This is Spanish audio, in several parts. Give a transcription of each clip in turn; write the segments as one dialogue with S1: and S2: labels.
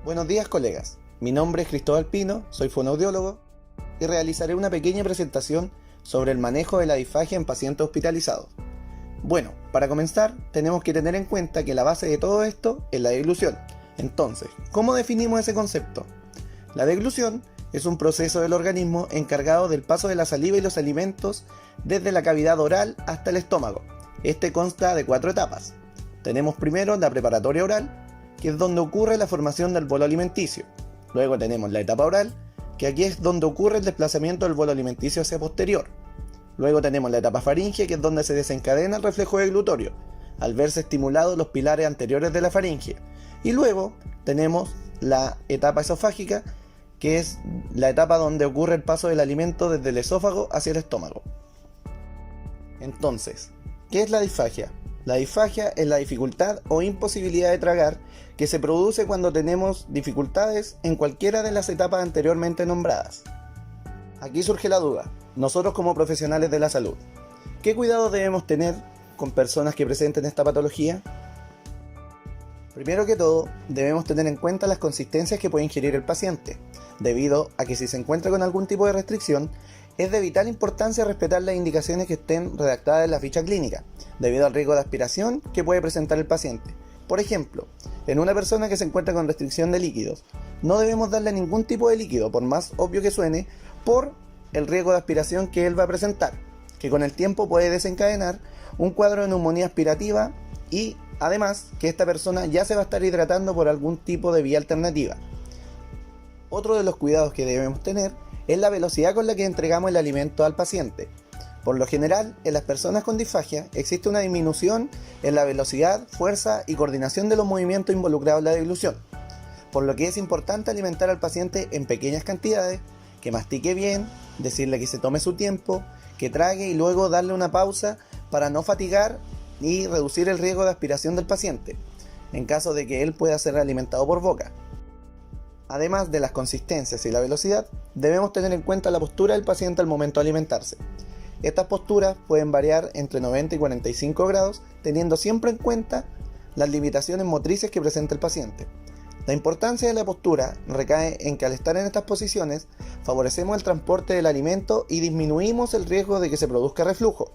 S1: Buenos días, colegas. Mi nombre es Cristóbal Pino, soy fonoaudiólogo y realizaré una pequeña presentación sobre el manejo de la disfagia en pacientes hospitalizados. Bueno, para comenzar tenemos que tener en cuenta que la base de todo esto es la deglución. Entonces, ¿cómo definimos ese concepto? La deglución es un proceso del organismo encargado del paso de la saliva y los alimentos desde la cavidad oral hasta el estómago. Este consta de 4 etapas. Tenemos primero la preparatoria oral, que es donde ocurre la formación del bolo alimenticio. Luego tenemos la etapa oral, que aquí es donde ocurre el desplazamiento del bolo alimenticio hacia posterior. Luego tenemos la etapa faríngea, que es donde se desencadena el reflejo deglutorio, al verse estimulados los pilares anteriores de la faringe. Y luego tenemos la etapa esofágica, que es la etapa donde ocurre el paso del alimento desde el esófago hacia el estómago. Entonces, ¿qué es la disfagia? La disfagia es la dificultad o imposibilidad de tragar que se produce cuando tenemos dificultades en cualquiera de las etapas anteriormente nombradas. Aquí surge la duda, nosotros como profesionales de la salud, ¿qué cuidados debemos tener con personas que presenten esta patología? Primero que todo, debemos tener en cuenta las consistencias que puede ingerir el paciente, debido a que si se encuentra con algún tipo de restricción, es de vital importancia respetar las indicaciones que estén redactadas en la ficha clínica, debido al riesgo de aspiración que puede presentar el paciente. Por ejemplo, en una persona que se encuentra con restricción de líquidos, no debemos darle ningún tipo de líquido, por más obvio que suene, por el riesgo de aspiración que él va a presentar, que con el tiempo puede desencadenar un cuadro de neumonía aspirativa y además que esta persona ya se va a estar hidratando por algún tipo de vía alternativa. Otro de los cuidados que debemos tener es la velocidad con la que entregamos el alimento al paciente. Por lo general, en las personas con disfagia existe una disminución en la velocidad, fuerza y coordinación de los movimientos involucrados en la deglución, por lo que es importante alimentar al paciente en pequeñas cantidades, que mastique bien, decirle que se tome su tiempo, que trague y luego darle una pausa para no fatigar y reducir el riesgo de aspiración del paciente, en caso de que él pueda ser alimentado por boca. Además de las consistencias y la velocidad, debemos tener en cuenta la postura del paciente al momento de alimentarse. Estas posturas pueden variar entre 90 y 45 grados, teniendo siempre en cuenta las limitaciones motrices que presenta el paciente. La importancia de la postura recae en que al estar en estas posiciones, favorecemos el transporte del alimento y disminuimos el riesgo de que se produzca reflujo.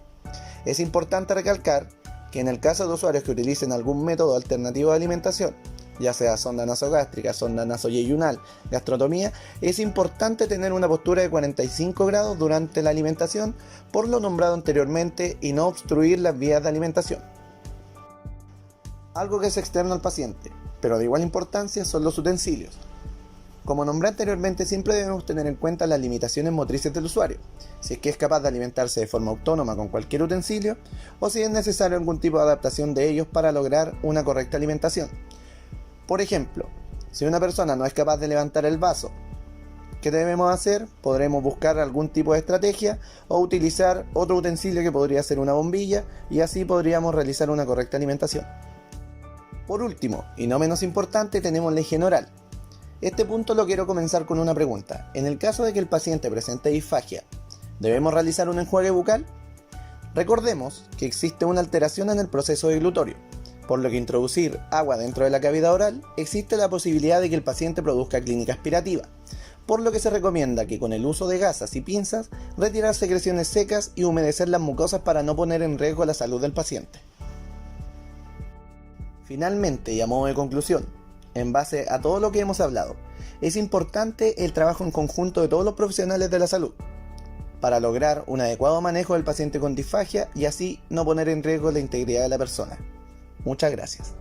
S1: Es importante recalcar que en el caso de usuarios que utilicen algún método alternativo de alimentación, ya sea sonda nasogástrica, sonda nasoyeyunal, gastrotomía, es importante tener una postura de 45 grados durante la alimentación, por lo nombrado anteriormente, y no obstruir las vías de alimentación. Algo que es externo al paciente, pero de igual importancia, son los utensilios. Como nombré anteriormente, siempre debemos tener en cuenta las limitaciones motrices del usuario, si es que es capaz de alimentarse de forma autónoma con cualquier utensilio, o si es necesario algún tipo de adaptación de ellos para lograr una correcta alimentación. Por ejemplo, si una persona no es capaz de levantar el vaso, ¿qué debemos hacer? Podremos buscar algún tipo de estrategia o utilizar otro utensilio que podría ser una bombilla, y así podríamos realizar una correcta alimentación. Por último, y no menos importante, tenemos la higiene oral. Este punto lo quiero comenzar con una pregunta. En el caso de que el paciente presente disfagia, ¿debemos realizar un enjuague bucal? Recordemos que existe una alteración en el proceso deglutorio, por lo que introducir agua dentro de la cavidad oral existe la posibilidad de que el paciente produzca clínica aspirativa, por lo que se recomienda que con el uso de gasas y pinzas retirar secreciones secas y humedecer las mucosas para no poner en riesgo la salud del paciente. Finalmente, y a modo de conclusión, en base a todo lo que hemos hablado, es importante el trabajo en conjunto de todos los profesionales de la salud para lograr un adecuado manejo del paciente con disfagia y así no poner en riesgo la integridad de la persona. Muchas gracias.